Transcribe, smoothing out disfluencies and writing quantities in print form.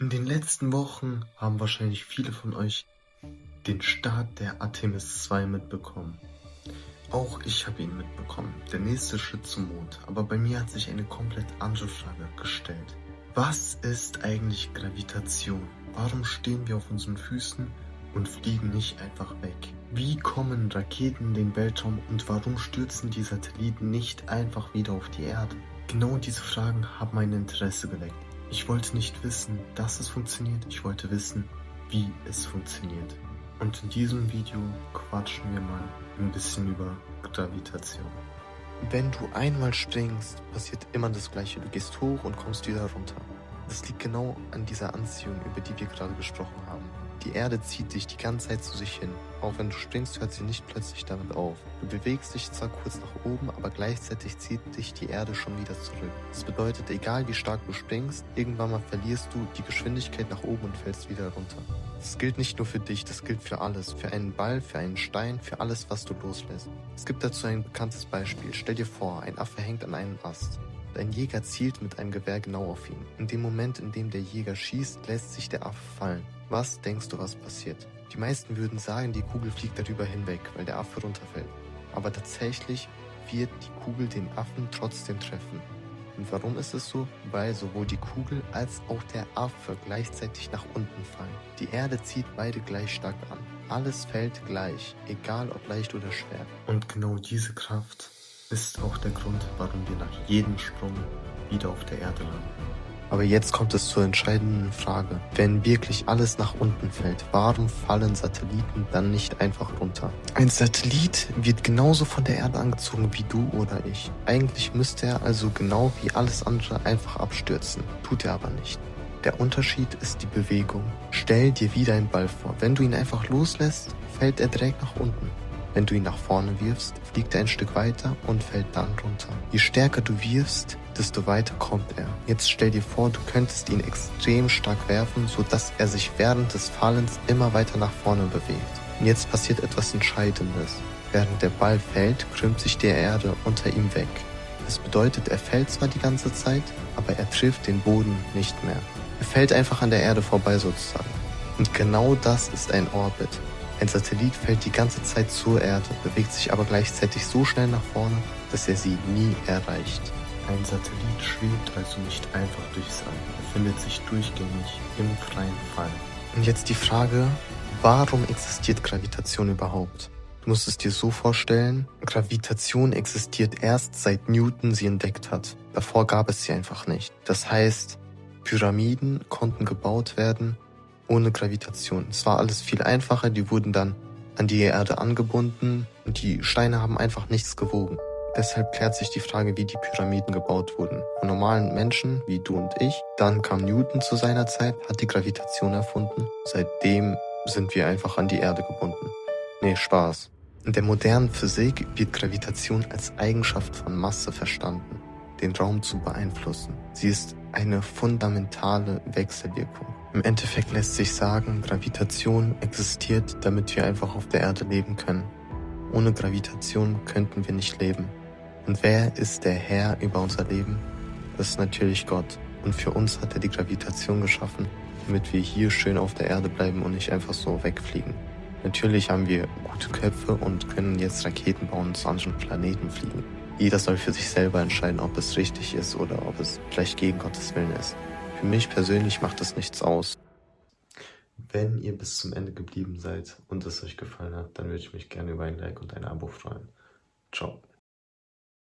In den letzten Wochen haben wahrscheinlich viele von euch den Start der Artemis 2 mitbekommen. Auch ich habe ihn mitbekommen, der nächste Schritt zum Mond. Aber bei mir hat sich eine komplett andere Frage gestellt. Was ist eigentlich Gravitation? Warum stehen wir auf unseren Füßen und fliegen nicht einfach weg? Wie kommen Raketen in den Weltraum und warum stürzen die Satelliten nicht einfach wieder auf die Erde? Genau diese Fragen haben mein Interesse geweckt. Ich wollte nicht wissen, dass es funktioniert, ich wollte wissen, wie es funktioniert. Und in diesem Video quatschen wir mal ein bisschen über Gravitation. Wenn du einmal springst, passiert immer das Gleiche. Du gehst hoch und kommst wieder runter. Das liegt genau an dieser Anziehung, über die wir gerade gesprochen haben. Die Erde zieht dich die ganze Zeit zu sich hin. Auch wenn du springst, hört sie nicht plötzlich damit auf. Du bewegst dich zwar kurz nach oben, aber gleichzeitig zieht dich die Erde schon wieder zurück. Das bedeutet, egal wie stark du springst, irgendwann mal verlierst du die Geschwindigkeit nach oben und fällst wieder runter. Das gilt nicht nur für dich, das gilt für alles. Für einen Ball, für einen Stein, für alles, was du loslässt. Es gibt dazu ein bekanntes Beispiel. Stell dir vor, ein Affe hängt an einem Ast. Ein Jäger zielt mit einem Gewehr genau auf ihn. In dem Moment, in dem der Jäger schießt, lässt sich der Affe fallen. Was denkst du, was passiert? Die meisten würden sagen, die Kugel fliegt darüber hinweg, weil der Affe runterfällt. Aber tatsächlich wird die Kugel den Affen trotzdem treffen. Und warum ist es so? Weil sowohl die Kugel als auch der Affe gleichzeitig nach unten fallen. Die Erde zieht beide gleich stark an. Alles fällt gleich, egal ob leicht oder schwer. Und genau diese Kraft ist auch der Grund, warum wir nach jedem Sprung wieder auf der Erde landen. Aber jetzt kommt es zur entscheidenden Frage. Wenn wirklich alles nach unten fällt, warum fallen Satelliten dann nicht einfach runter? Ein Satellit wird genauso von der Erde angezogen wie du oder ich. Eigentlich müsste er also genau wie alles andere einfach abstürzen. Tut er aber nicht. Der Unterschied ist die Bewegung. Stell dir wieder einen Ball vor. Wenn du ihn einfach loslässt, fällt er direkt nach unten. Wenn du ihn nach vorne wirfst, fliegt er ein Stück weiter und fällt dann runter. Je stärker du wirfst, desto weiter kommt er. Jetzt stell dir vor, du könntest ihn extrem stark werfen, sodass er sich während des Fallens immer weiter nach vorne bewegt. Und jetzt passiert etwas Entscheidendes. Während der Ball fällt, krümmt sich die Erde unter ihm weg. Das bedeutet, er fällt zwar die ganze Zeit, aber er trifft den Boden nicht mehr. Er fällt einfach an der Erde vorbei sozusagen. Und genau das ist ein Orbit. Ein Satellit fällt die ganze Zeit zur Erde, bewegt sich aber gleichzeitig so schnell nach vorne, dass er sie nie erreicht. Ein Satellit schwebt also nicht einfach durchs All, er befindet sich durchgängig im freien Fall. Und jetzt die Frage, warum existiert Gravitation überhaupt? Du musst es dir so vorstellen, Gravitation existiert erst seit Newton sie entdeckt hat. Davor gab es sie einfach nicht. Das heißt, Pyramiden konnten gebaut werden ohne Gravitation. Es war alles viel einfacher, die wurden dann an die Erde angebunden und die Steine haben einfach nichts gewogen. Deshalb klärt sich die Frage, wie die Pyramiden gebaut wurden. Von normalen Menschen, wie du und ich. Dann kam Newton zu seiner Zeit, hat die Gravitation erfunden. Seitdem sind wir einfach an die Erde gebunden. Nee, Spaß. In der modernen Physik wird Gravitation als Eigenschaft von Masse verstanden, den Raum zu beeinflussen. Sie ist eine fundamentale Wechselwirkung. Im Endeffekt lässt sich sagen, Gravitation existiert, damit wir einfach auf der Erde leben können. Ohne Gravitation könnten wir nicht leben. Und wer ist der Herr über unser Leben? Das ist natürlich Gott. Und für uns hat er die Gravitation geschaffen, damit wir hier schön auf der Erde bleiben und nicht einfach so wegfliegen. Natürlich haben wir gute Köpfe und können jetzt Raketen bauen und zu anderen Planeten fliegen. Jeder soll für sich selber entscheiden, ob es richtig ist oder ob es vielleicht gegen Gottes Willen ist. Für mich persönlich macht das nichts aus. Wenn ihr bis zum Ende geblieben seid und es euch gefallen hat, dann würde ich mich gerne über ein Like und ein Abo freuen. Ciao.